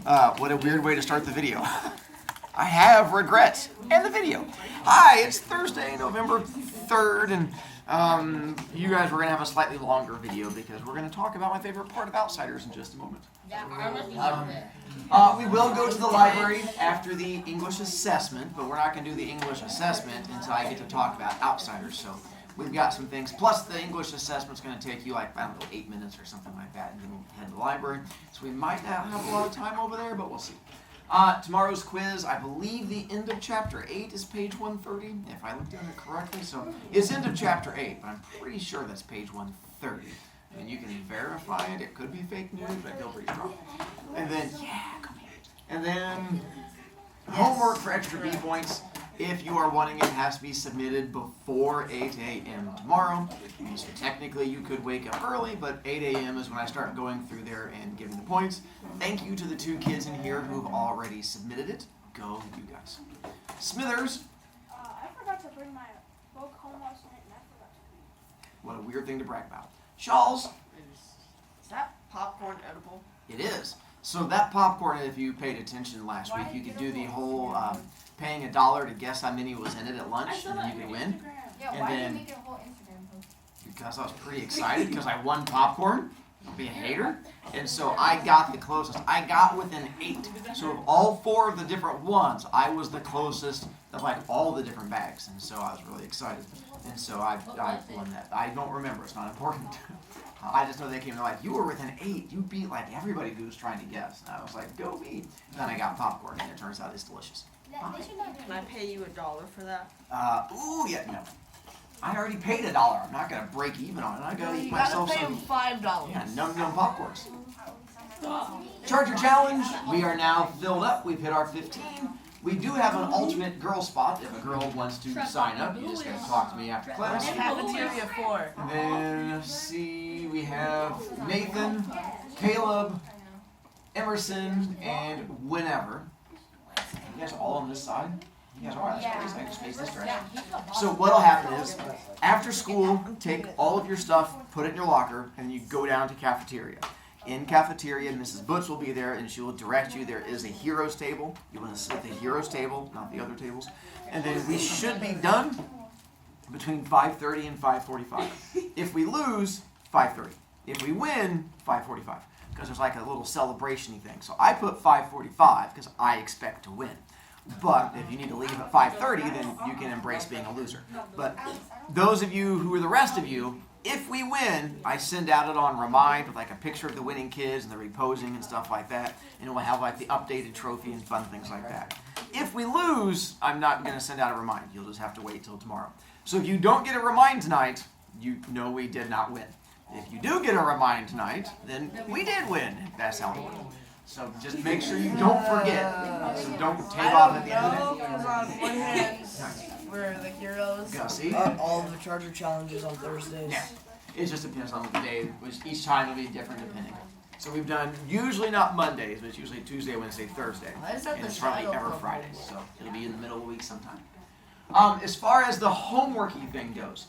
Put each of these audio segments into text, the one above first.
What a weird way to start the video. I have regrets. And the video. Hi, it's Thursday, November 3rd, and you guys were going to have a slightly longer video because we're going to talk about my favorite part of Outsiders in just a moment. We will go to the library after the English assessment, but we're not going to do the English assessment until I get to talk about Outsiders. So we've got some things. Plus, the English assessment's going to take you like, I don't know, 8 minutes or something like that, and then we'll head to the library. So we might not have a lot of time over there, but we'll see. Tomorrow's quiz, I believe the end of chapter 8 is page 130, if I looked at it correctly. So it's end of chapter 8, but I'm pretty sure that's page 130. And you can verify it. It could be fake news, but I feel pretty strong. And then, come here. And then, homework for extra B points. If you are wanting it, has to be submitted before 8 a.m. tomorrow. So technically, you could wake up early, but 8 a.m. is when I start going through there and giving the points. Thank you to the 2 kids in here who have already submitted it. Go, you guys. Smithers. I forgot to bring my book home last night, and I forgot to. What a weird thing to brag about. Shawls. Is that popcorn edible? It is. So that popcorn, if you paid attention last week, you could do the whole paying $1 to guess how many was in it at lunch, and then you could win. Yeah, And why then- did you make it a whole Instagram post? Because I was pretty excited because I won popcorn. Don't be a hater. And so I got the closest. I got within 8. So of all 4 of the different ones, I was the closest of like all the different bags. And so I was really excited. And so I won that. I don't remember. It's not important. I just know they came and they're like, you were within 8. You beat like everybody who was trying to guess. And I was like, go me. And then I got popcorn, and it turns out it's delicious. Can I pay you $1 for that? No. I already paid $1. I'm not gonna break even on it. I gotta eat myself some. $5. Yeah, num popcorns. Charger challenge. We are now filled up. We've hit our 15. We do have an alternate girl spot. If a girl wants to sign up, you just gotta talk to me after class. Cafeteria 4. And then let's see, we have Nathan, Caleb, Emerson, and Whenever. You guys are all on this side? You guys are? That's crazy. I just face this direction. So what'll happen is, after school, take all of your stuff, put it in your locker, and you go down to cafeteria. In cafeteria, Mrs. Butch will be there, and she will direct you. There is a heroes table. You want to sit at the heroes table, not the other tables. And then we should be done between 5:30 and 5:45. If we lose, 5:30. If we win, 5:45. Because there's like a little celebration-y thing. So I put 5:45 because I expect to win. But if you need to leave at 5:30, then you can embrace being a loser. But those of you who are the rest of you, if we win, I send out it on Remind with like a picture of the winning kids and the reposing and stuff like that. And it will have like the updated trophy and fun things like that. If we lose, I'm not going to send out a Remind. You'll just have to wait till tomorrow. So if you don't get a Remind tonight, you know we did not win. If you do get a Remind tonight, then we did win. That's how it works. So just make sure you don't forget. So don't take off at the end of the day. Because on one hand, we're the heroes. Go see. All of the Charger challenges on Thursdays. Yeah. It just depends on the day, which each time will be different depending. So we've done, usually not Mondays, but it's usually Tuesday, Wednesday, Thursday. Why is that And the it's hardly shadow ever purple? Fridays. So it'll be in the middle of the week sometime. As far as the homeworky thing goes,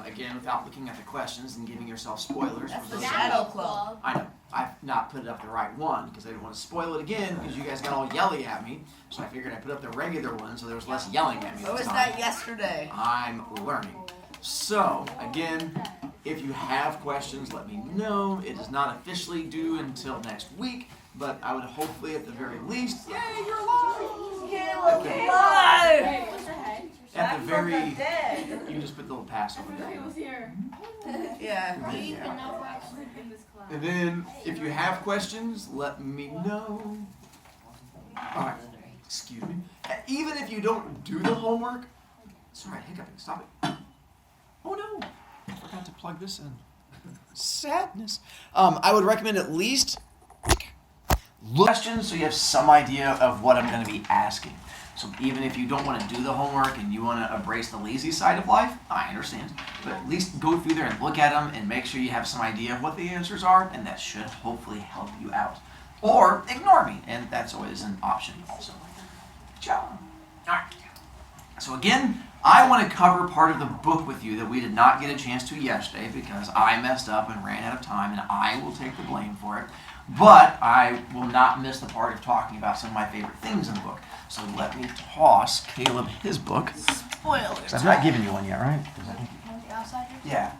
again, without looking at the questions and giving yourself spoilers. That's for the those Shadow Club. I know. I've not put up the right one because I didn't want to spoil it again because you guys got all yelly at me. So I figured I'd put up the regular one so there was less yelling at me. What this was time. that yesterday? I'm learning. So, again, if you have questions, let me know. It is not officially due until next week, but I would hopefully at the very least, yay, you're alive! Caleb, Okay. alive! What's the head? At the very, dead. you can just put the little pass over there. here. Yeah. Yeah. And then, if you have questions, let me know. Alright, excuse me. Even if you don't do the homework, sorry, hiccuping, stop it. Oh no, I forgot to plug this in. Sadness. I would recommend at least questions so you have some idea of what I'm going to be asking. So even if you don't want to do the homework and you want to embrace the lazy side of life, I understand. But at least go through there and look at them and make sure you have some idea of what the answers are, and that should hopefully help you out. Or ignore me, and that's always an option also. Ciao. Alright. So again, I want to cover part of the book with you that we did not get a chance to yesterday because I messed up and ran out of time, and I will take the blame for it. But I will not miss the part of talking about some of my favorite things in the book. So let me toss Caleb his book. Spoilers. I've not given you one yet, right? Yeah.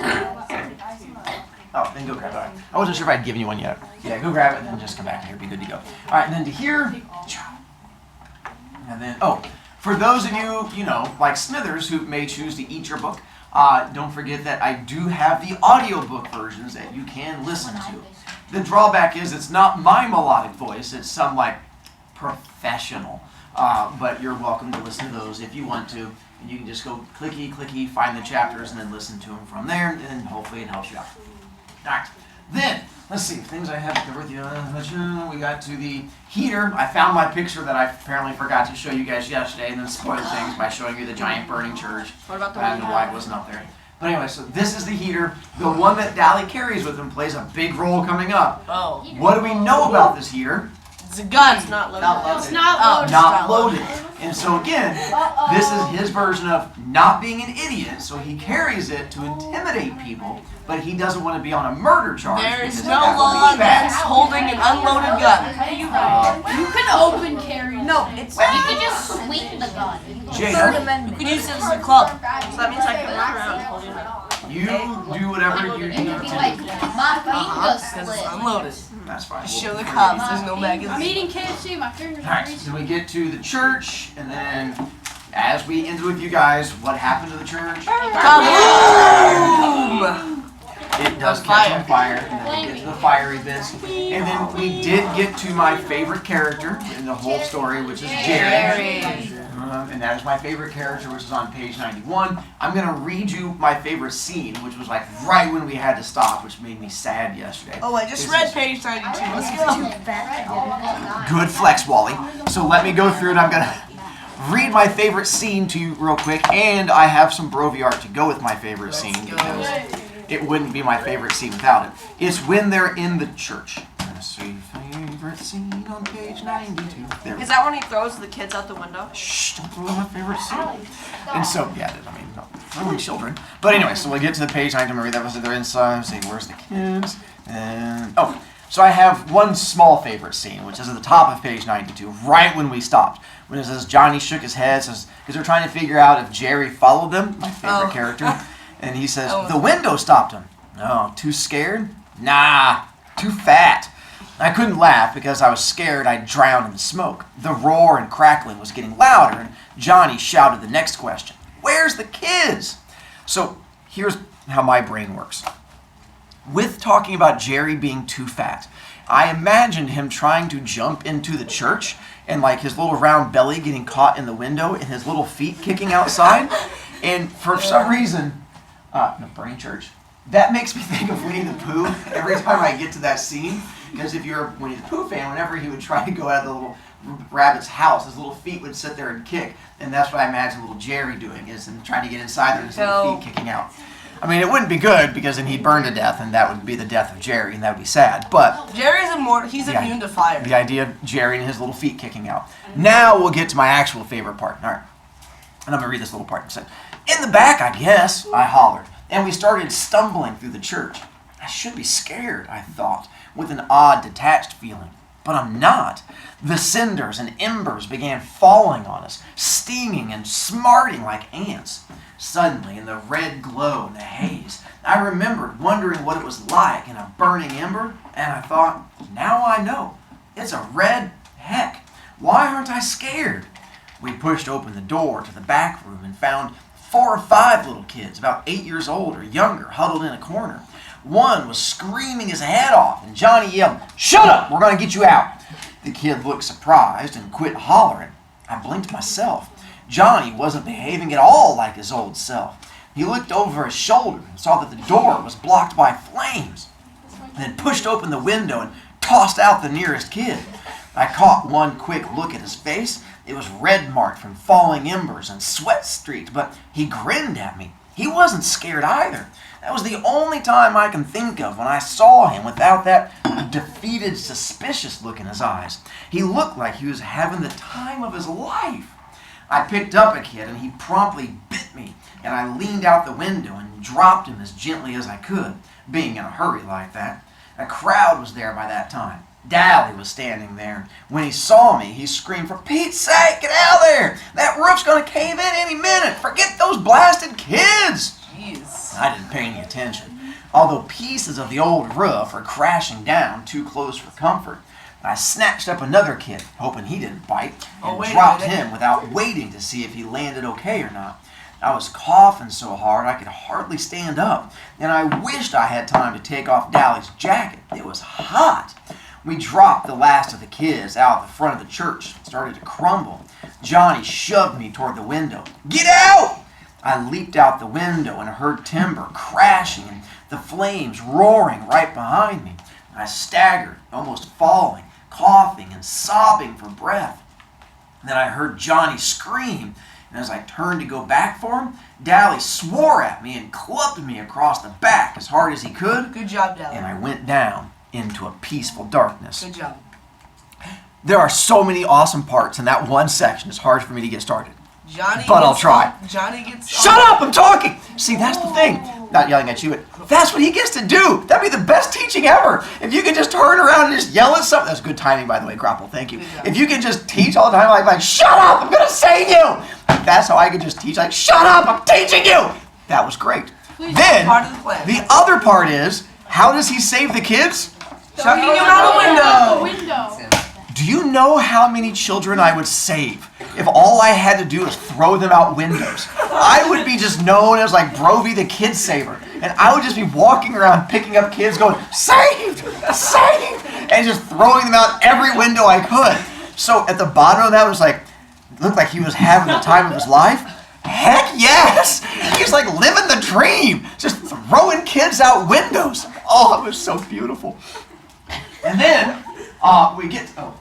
Oh, then go grab it. I wasn't sure if I'd given you one yet. Yeah, go grab it and then just come back here. Be good to go. All right, and then to here. And then, for those of you, like Smithers, who may choose to eat your book, don't forget that I do have the audiobook versions that you can listen to. The drawback is it's not my melodic voice. It's some, professional. But you're welcome to listen to those if you want to. And you can just go clicky, clicky, find the chapters, and then listen to them from there, and hopefully it helps you out. All right. Then, let's see, things I have to cover with you. We got to the heater. I found my picture that I apparently forgot to show you guys yesterday, and then spoiled things by showing you the giant burning church. What about the I don't know why it wasn't up there. But anyway, so this is the heater. The one that Dally carries with him plays a big role coming up. Oh. What do we know about this heater? It's a gun. It's not loaded. It's not loaded. Not loaded. And so again, this is his version of not being an idiot. So he carries it to intimidate people, but he doesn't want to be on a murder charge. There is because no that would law be bad. against holding an unloaded gun. You can open carry. No, it's You could just swing the gun. Jada, you could use it as a club. So that means I can run around holding it. you do whatever you It need could be to like do. my Because finger it's split. unloaded. That's fine. Show the cops there's no magazine. I'm eating KFC. My fingers All are right, greasy. so we get to the church, and then as we ended with you guys, what happened to the church? Kaboom! It does On catch fire. on fire, and then we get to the fiery bits. And then we did get to my favorite character in the whole story, which is Jerry. And that is my favorite character, which is on page 91. I'm going to read you my favorite scene, which was like right when we had to stop, which made me sad yesterday. Oh, I just This read is- page 92. Let's go. Good flex, Wally. So let me go through it. I'm going to read my favorite scene to you real quick, and I have some Brovie art to go with my favorite scene because it wouldn't be my favorite scene without it. It's when they're in the church. Let's see, favorite scene on page 92. There we Is go. that when he throws the kids out the window? Shh, don't throw my favorite scene. And so, yeah, I mean, no, throwing children. But anyway, so we get to the page 92. That was they're inside. Say, where's the kids? And so I have one small favorite scene, which is at the top of page 92, right when we stopped. When it says Johnny shook his head, says because they're trying to figure out if Jerry followed them, my favorite character, and he says the window stopped him. Oh, too scared? Nah, too fat. I couldn't laugh because I was scared I'd drown in the smoke. The roar and crackling was getting louder, and Johnny shouted the next question. Where's the kids? So here's how my brain works. With talking about Jerry being too fat, I imagined him trying to jump into the church and like his little round belly getting caught in the window and his little feet kicking outside. And for some reason, no, burning church. That makes me think of Winnie the Pooh every time I get to that scene. Because if you're a Winnie the Pooh fan, whenever he would try to go out of the little rabbit's house, his little feet would sit there and kick. And that's what I imagine little Jerry doing, is him trying to get inside there and his little feet kicking out. I mean, it wouldn't be good because then he'd burn to death, and that would be the death of Jerry, and that would be sad. But Jerry's immortal. He's Yeah. immune to fire. the idea of Jerry and his little feet kicking out. Now we'll get to my actual favorite part. All right. And I'm going to read this little part. It said, in the back, I guess, I hollered. And we started stumbling through the church. I should be scared, I thought, with an odd, detached feeling. But I'm not. The cinders and embers began falling on us, stinging and smarting like ants. Suddenly, in the red glow and the haze, I remembered wondering what it was like in a burning ember, and I thought, now I know. It's a red heck. Why aren't I scared? We pushed open the door to the back room and found 4 or 5 little kids, about 8 years old or younger, huddled in a corner. One was screaming his head off, and Johnny yelled, "Shut up! We're going to get you out!" The kid looked surprised and quit hollering. I blinked myself. Johnny wasn't behaving at all like his old self. He looked over his shoulder and saw that the door was blocked by flames, then pushed open the window and tossed out the nearest kid. I caught one quick look at his face. It was red-marked from falling embers and sweat-streaked, but he grinned at me. He wasn't scared either. That was the only time I can think of when I saw him without that defeated, suspicious look in his eyes. He looked like he was having the time of his life. I picked up a kid, and he promptly bit me, and I leaned out the window and dropped him as gently as I could, being in a hurry like that. A crowd was there by that time. Dally was standing there. When he saw me, he screamed, "For Pete's sake, get out of there! That roof's gonna cave in any minute! Forget those blasted kids!" Jeez. I didn't pay any attention, although pieces of the old roof are crashing down too close for comfort. I snatched up another kid, hoping he didn't bite, and dropped him without waiting to see if he landed okay or not. I was coughing so hard I could hardly stand up, and I wished I had time to take off Dally's jacket. It was hot. We dropped the last of the kids out the front of the church. It started to crumble. Johnny shoved me toward the window. "Get out!" I leaped out the window and heard timber crashing and the flames roaring right behind me. I staggered, almost falling, coughing and sobbing for breath. Then I heard Johnny scream, and as I turned to go back for him, Dally swore at me and clubbed me across the back as hard as he could. Good job, Dally. And I went down into a peaceful darkness. Good job. There are so many awesome parts in that one section. It's hard for me to get started. Johnny But I'll try. Johnny gets Shut up! I'm talking! See, that's the thing. Not yelling at you, but that's what he gets to do. That'd be the best teaching ever. If you could just turn around and just yell at something. That's good timing, by the way, Grapple. Thank you. If you could just teach all the time, like, shut up! I'm gonna save you! That's how I could just teach, like, shut up! I'm teaching you! That was great. Then, part of the plan. the other part is, how does he save the kids? Chucking him out a window. Do you know how many children I would save if all I had to do was throw them out windows? I would be just known as like Brovie the kid saver. And I would just be walking around picking up kids going, "Saved! Saved!" and just throwing them out every window I could. So at the bottom of that was like, looked like he was having the time of his life. Heck yes! He's like living the dream. Just throwing kids out windows. Oh, it was so beautiful. And then we get to,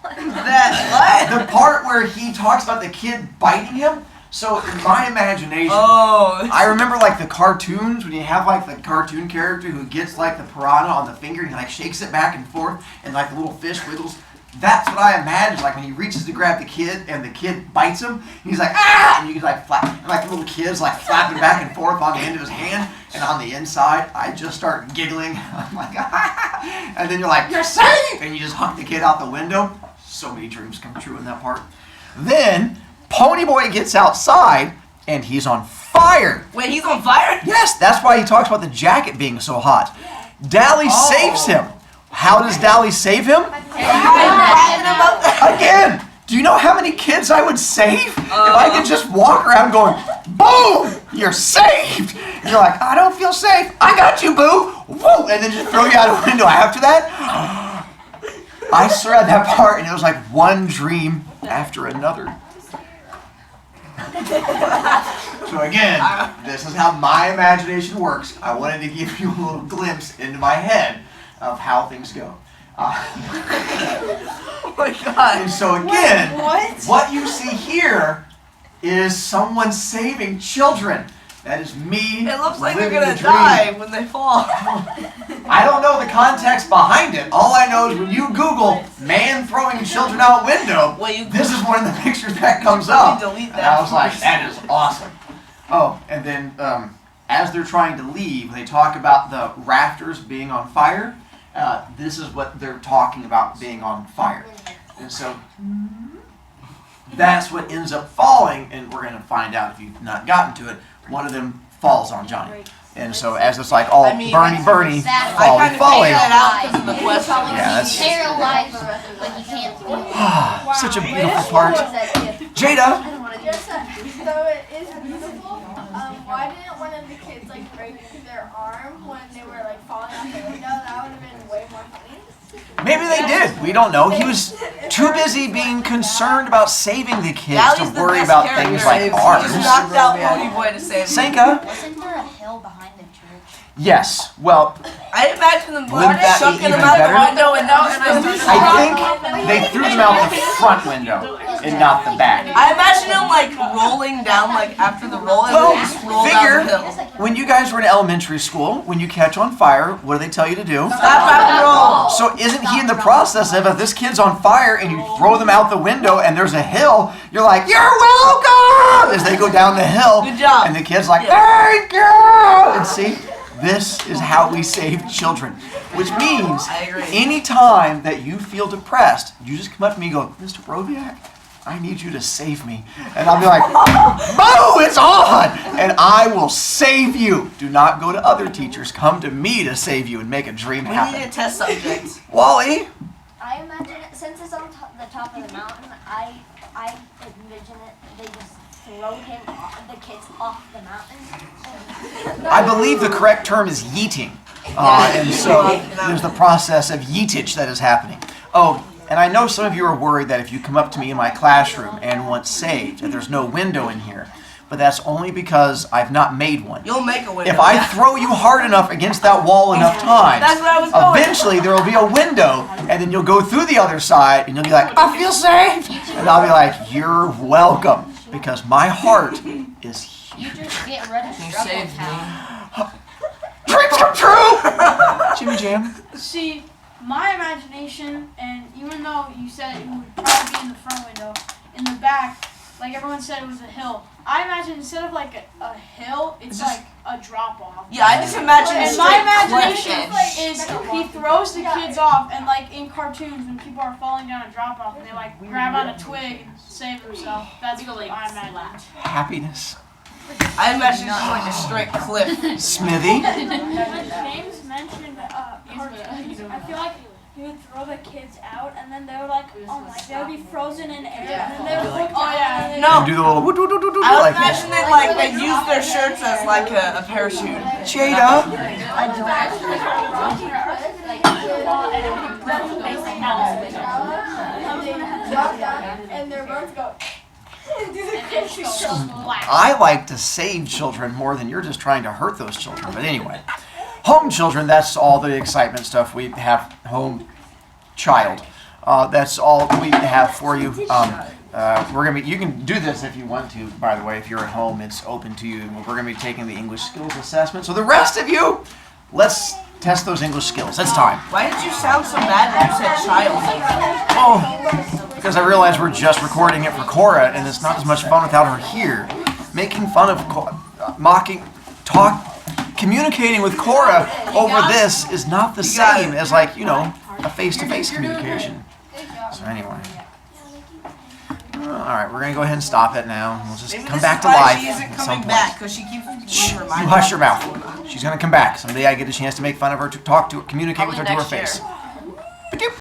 the part where he talks about the kid biting him. So in my imagination, I remember like the cartoons when you have like the cartoon character who gets like the piranha on the finger and he like shakes it back and forth and like the little fish wiggles. That's what I imagine, like when he reaches to grab the kid and the kid bites him, he's like, "Ah!" and you can like flap, and like the little kid's like flapping back and forth on the end of his hand, and on the inside, I just start giggling. I'm like, "Ah!" And then you're like, "You're safe!" and you just huck the kid out the window. So many dreams come true in that part. Then Ponyboy gets outside and he's on fire. Wait, he's on fire? Yes, that's why he talks about the jacket being so hot. Dally saves him. How does Dally save him? Again, do you know how many kids I would save if I could just walk around going, "Boom! You're saved!" And you're like, "I don't feel safe. I got you, boo!" Woo! And then just throw you out a window after that. I saw that part and it was like one dream after another. So again, this is how my imagination works. I wanted to give you a little glimpse into my head of how things go. Oh my God. And so again, What? what you see here is someone saving children. That is me. It looks like they're living gonna the dream. die when they fall. I don't know the context behind it. All I know is when you Google "man throwing children out window," this is one of the pictures that comes up. Delete And that I was like, first. that is awesome. Oh, and then as they're trying to leave, they talk about the rafters being on fire. This is what they're talking about being on fire. And so that's what ends up falling, and we're going to find out if you've not gotten to it. One of them falls on Johnny. And so as it's like all Bernie, I falling. figured it out because of the question. Yeah, that's paralyzed, but he can't move. such a beautiful part. Jada, So it is beautiful. Why didn't one of the kids like break their arm when they were like falling out the window? That would have been way more funny. maybe they did. We don't know. He was too busy being concerned about saving the kids Dally's to the worry best about character. things like He arms. just knocked out Ponyboy to save him. Senka? Wasn't there a hill behind the church? Yes. Well, I imagine them Wouldn't that be chucking even them out better? the window and just I think they threw them out the front window and not the back. I imagine them like rolling down like after the roll and Well, they just roll figure down the hill. when you guys were in elementary school, when you catch on fire, what do they tell you to do? Stop, rock, and roll. So isn't he in the process of if this kid's on fire and you throw them out the window and there's a hill, you're like, "You're welcome!" as they go down the hill. Good job. And the kid's like, "Thank you!" And see, This is how we save children. Which means I agree. anytime that you feel depressed, you just come up to me and go, Mr. Broviak, I need you to save me. And I'll be like, boo, it's on! And I will save you. Do not go to other teachers. Come to me to save you and make a dream We happen. need a test subject. Wally? I imagine it, since it's on the top of the mountain, I envision it, they just throw him the kids off the mountain. I believe the correct term is yeeting. And so there's the process of yeetage that is happening. Oh, and I know some of you are worried that if you come up to me in my classroom and want saved, that there's no window in here. But that's only because I've not made one. You'll make a window. If I throw you hard enough against that wall enough times, That's where I was going. eventually there will be a window, and then you'll go through the other side, and you'll be like, I feel saved! And I'll be like, you're welcome, because my heart is huge. You just get rid of You struggle saved town. Dreams come true! Jimmy Jam. See, my imagination, and even though you said it would probably be in the front window, in the back, like everyone said it was a hill. I imagine instead of like a hill, it's Just- like a drop off. Yeah, I just imagine a And straight my cliff imagination edge. is he throws the kids off, and like in cartoons when people are falling down a drop off, and they like grab on a twig and save themselves. That's what I imagine. Happiness. I imagine just like a straight cliff. Smithy. James mentioned cartoons, I feel like you would throw the kids out, and then they would like, they would be frozen in air, and then they would look down, and then No. Do the little woo-doo-doo-doo-doo I would like imagine that like they use their shirts as like a parachute. Jada. drop down, and their bones go. I like to save children more than you're just trying to hurt those children. But anyway, home children, that's all the excitement stuff we have. Home child. That's all we have for you. We're gonna be. You can do this if you want to. By the way, if you're at home, it's open to you. We're gonna be taking the English skills assessment. So the rest of you, let's test those English skills. It's time. Why did you sound so bad when you said child? Oh, because I realize we're just recording it for Cora, and it's not as much fun without her here. Making fun of, mocking, communicating with Cora over this is not the same as like, a face-to-face communication. So anyway. All right, we're going to go ahead and stop it now. We'll just Maybe come this back is to why life she isn't at some coming point. back because she keeps Shh, doing you her hush your mouth. She's going to come back. Someday I get a chance to make fun of her, to talk to her, communicate with her to her Probably next face. year. Ba-doop.